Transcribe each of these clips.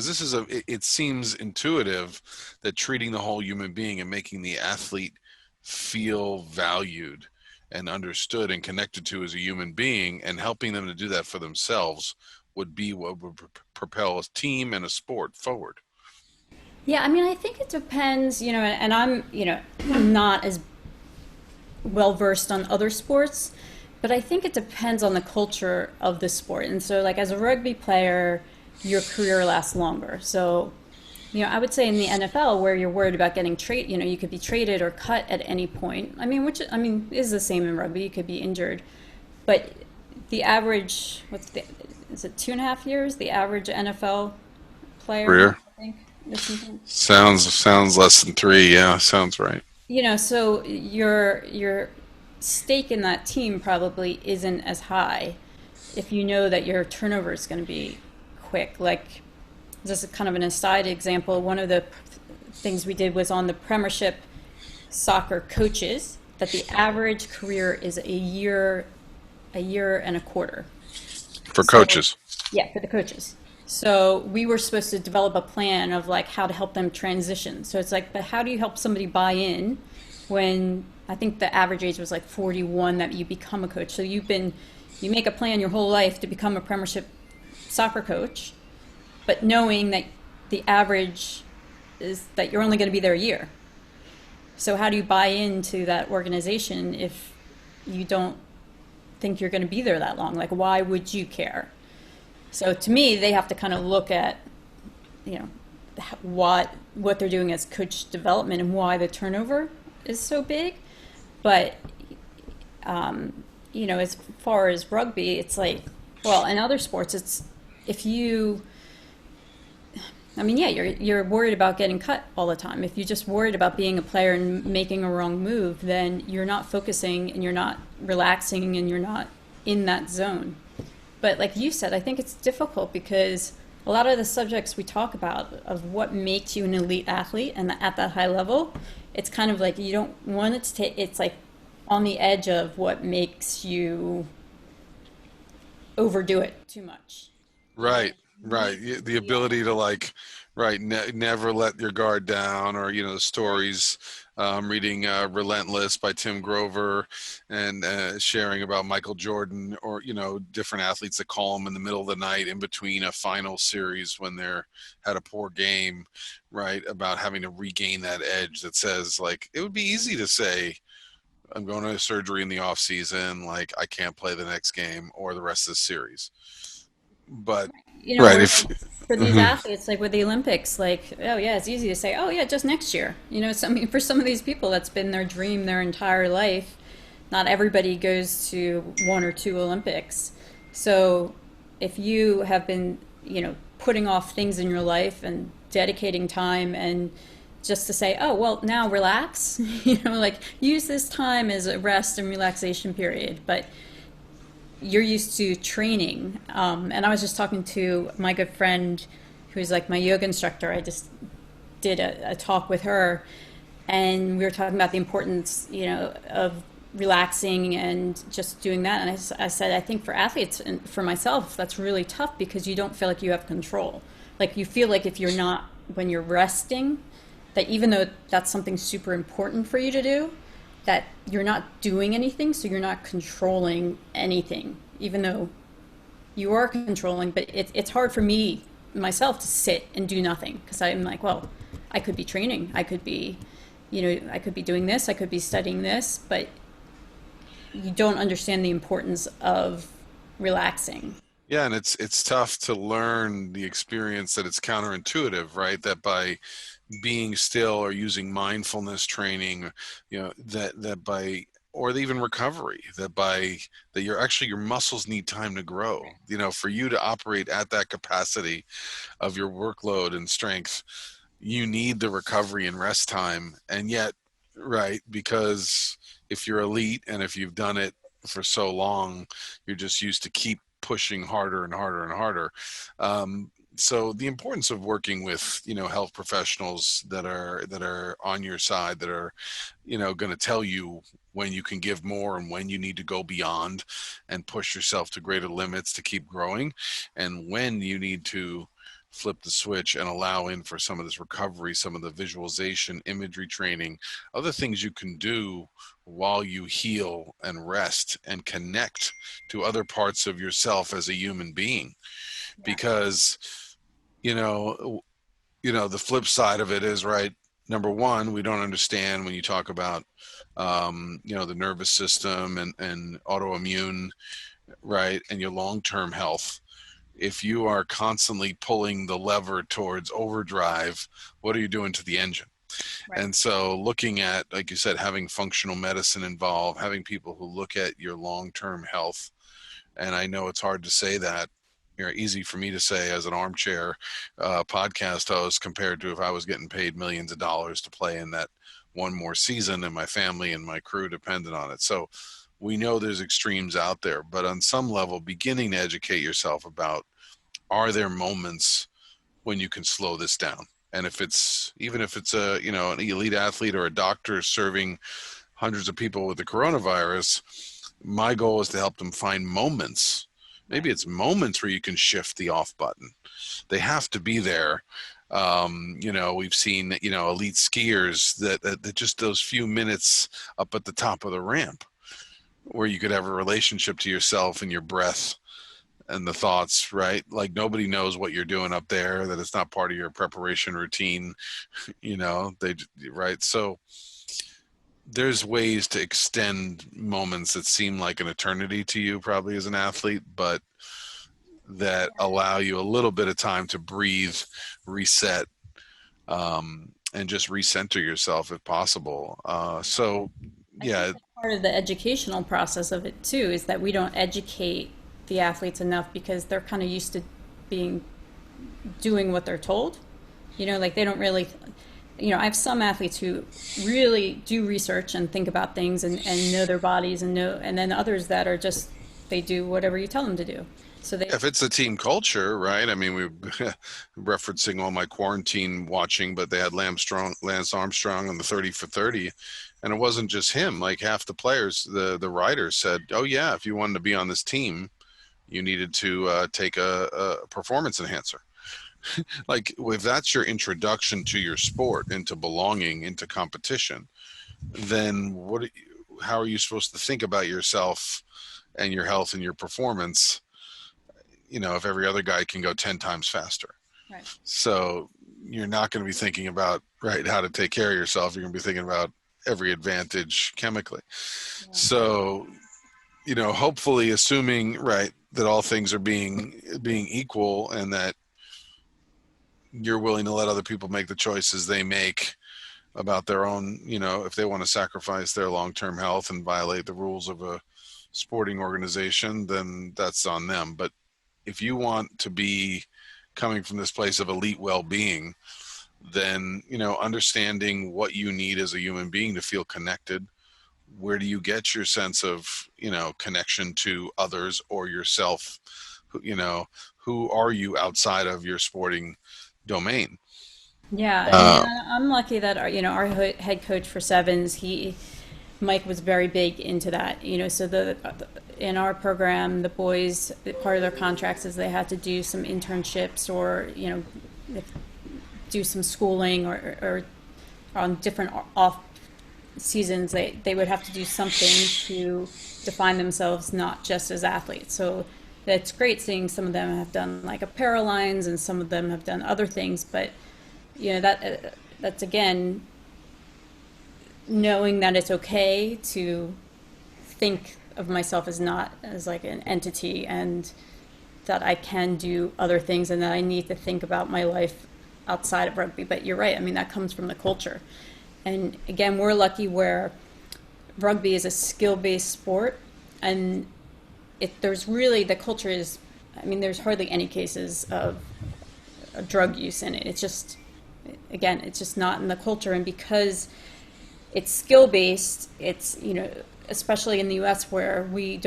because this is it seems intuitive that treating the whole human being and making the athlete feel valued and understood and connected to as a human being, and helping them to do that for themselves would be what would propel a team and a sport forward. Yeah, I mean, I think it depends, and I'm, not as well versed on other sports, but I think it depends on the culture of the sport. And so, like, as a rugby player, your career lasts longer. So, I would say in the NFL, where you're worried about getting trade, you could be traded or cut at any point. I mean, which, I mean, is the same in rugby. You could be injured. But the average, is it 2.5 years? The average NFL player, Career I think, or something. sounds less than 3. Yeah, sounds right. So your stake in that team probably isn't as high if you know that your turnover is going to be quick. Like, this is kind of an aside example. One of the things we did was on the Premiership soccer coaches, that the average career is a year and a quarter. For So, coaches. yeah, for the coaches. So we were supposed to develop a plan of like how to help them transition. So it's like, but how do you help somebody buy in when I think the average age was like 41 that you become a coach? So you make a plan your whole life to become a Premiership soccer coach, but knowing that the average is that you're only going to be there a year. So how do you buy into that organization if you don't think you're going to be there that long? Like, why would you care? So to me, they have to kind of look at, you know, what they're doing as coach development and why the turnover is so big. But as far as rugby, it's like, well, in other sports, it's if you, I mean, yeah, you're worried about getting cut all the time. If you're just worried about being a player and making a wrong move, then you're not focusing and you're not relaxing and you're not in that zone. But like you said, I think it's difficult because a lot of the subjects we talk about of what makes you an elite athlete and at that high level, it's kind of like you don't want it to take, it's like on the edge of what makes you overdo it too much. Right, You right. need to The be on. ability to like, right, never let your guard down, or the stories. Reading "Relentless" by Tim Grover, and sharing about Michael Jordan, or different athletes that call him in the middle of the night in between a final series when they're had a poor game, right? About having to regain that edge. That says like it would be easy to say, I'm going to surgery in the off season, like I can't play the next game or the rest of the series. But right, Or if like for these mhm. athletes, like with the Olympics, like, oh yeah, it's easy to say, oh yeah, just next year. So, I mean, for some of these people, that's been their dream their entire life. Not everybody goes to one or two Olympics. So if you have been, putting off things in your life and dedicating time and just to say, oh, well, now relax, like use this time as a rest and relaxation period. But you're used to training. And I was just talking to my good friend who's like my yoga instructor. I just did a talk with her, and we were talking about the importance, of relaxing and just doing that. And I said, I think for athletes and for myself, that's really tough because you don't feel like you have control. Like you feel like if you're not, when you're resting, that even though that's something super important for you to do, that you're not doing anything, so you're not controlling anything, even though you are controlling. But it's hard for me myself to sit and do nothing because I'm like, well, I could be training, I could be, I could be doing this, I could be studying this, but you don't understand the importance of relaxing. Yeah, and it's tough to learn the experience that it's counterintuitive, right? That by being still or using mindfulness training, that by or even recovery, that you're actually your muscles need time to grow. For you to operate at that capacity of your workload and strength, you need the recovery and rest time. And yet, right, because if you're elite and if you've done it for so long, you're just used to keep pushing harder and harder and harder. So the importance of working with health professionals that are on your side, that are going to tell you when you can give more and when you need to go beyond and push yourself to greater limits to keep growing, and when you need to flip the switch and allow in for some of this recovery, some of the visualization, imagery training, other things you can do while you heal and rest and connect to other parts of yourself as a human being. Yeah. Because, you know, the flip side of it is, right, number one, we don't understand when you talk about the nervous system and autoimmune, right, and your long-term health. If you are constantly pulling the lever towards overdrive, what are you doing to the engine? Right. And so looking at, like you said, having functional medicine involved, having people who look at your long-term health. And I know it's hard to say that, easy for me to say as an armchair podcast host, compared to if I was getting paid millions of dollars to play in that one more season and my family and my crew depended on it. So we know there's extremes out there, but on some level, beginning to educate yourself about, are there moments when you can slow this down? And if it's, even if it's an elite athlete or a doctor serving hundreds of people with the coronavirus, my goal is to help them find moments. Right. Maybe it's moments where you can shift the off button. They have to be there. We've seen, elite skiers that just those few minutes up at the top of the ramp where you could have a relationship to yourself and your breath and the thoughts, right? Like nobody knows what you're doing up there, that it's not part of your preparation routine, right? So there's ways to extend moments that seem like an eternity to you probably as an athlete, but that allow you a little bit of time to breathe, reset, and just recenter yourself if possible. I think Yeah, that's part of the educational process of it too, is that we don't educate the athletes enough because they're kind of used to being doing what they're told. Like they don't really, I have some athletes who really do research and think about things and know their bodies and then others that are just, they do whatever you tell them to do. So they, if it's a team culture, right? I mean, we referencing all my quarantine watching, but they had Lance Armstrong on the 30 for 30, and it wasn't just him. Like half the players, the riders said, "Oh yeah, if you wanted to be on this team, you needed to take a performance enhancer." Like, if that's your introduction to your sport, into belonging, into competition, then how are you supposed to think about yourself and your health and your performance, if every other guy can go 10 times faster? right. So you're not going to be thinking about, right, how to take care of yourself. You're going to be thinking about every advantage chemically. Yeah. So, hopefully, assuming, right, that all things are being equal, and that you're willing to let other people make the choices they make about their own, if they want to sacrifice their long-term health and violate the rules of a sporting organization, then that's on them. But if you want to be coming from this place of elite well-being, then, understanding what you need as a human being to feel connected. Where do you get your sense of, connection to others or yourself? Who are you outside of your sporting domain? Yeah, and Uh, I'm lucky that our head coach for sevens, Mike was very big into that. So in our program, the boys, part of their contracts is they had to do some internships or do some schooling or on different off seasons they would have to do something to define themselves not just as athletes. So that's great seeing some of them have done like apparel lines and some of them have done other things, but that's again knowing that it's okay to think of myself as not as like an entity, and that I can do other things and that I need to think about my life outside of rugby. But you're right, I mean, that comes from the culture. And again, we're lucky where rugby is a skill-based sport, and there's really, the culture is, I mean, there's hardly any cases of drug use in it. It's just, again, it's just not in the culture. And because it's skill based, it's, especially in the US where we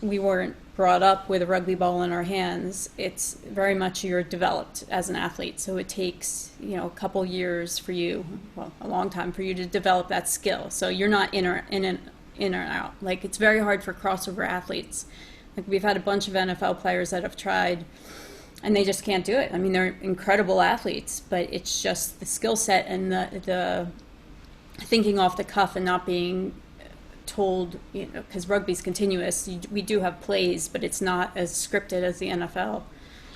weren't brought up with a rugby ball in our hands, it's very much you're developed as an athlete. So it takes, a couple years for you, well, a long time for you to develop that skill. So you're not in or out. Like, it's very hard for crossover athletes. Like, we've had a bunch of NFL players that have tried and they just can't do it. I mean, they're incredible athletes, but it's just the skill set and the thinking off the cuff and not being told, you know, because rugby's continuous. We do have plays, but it's not as scripted as the NFL.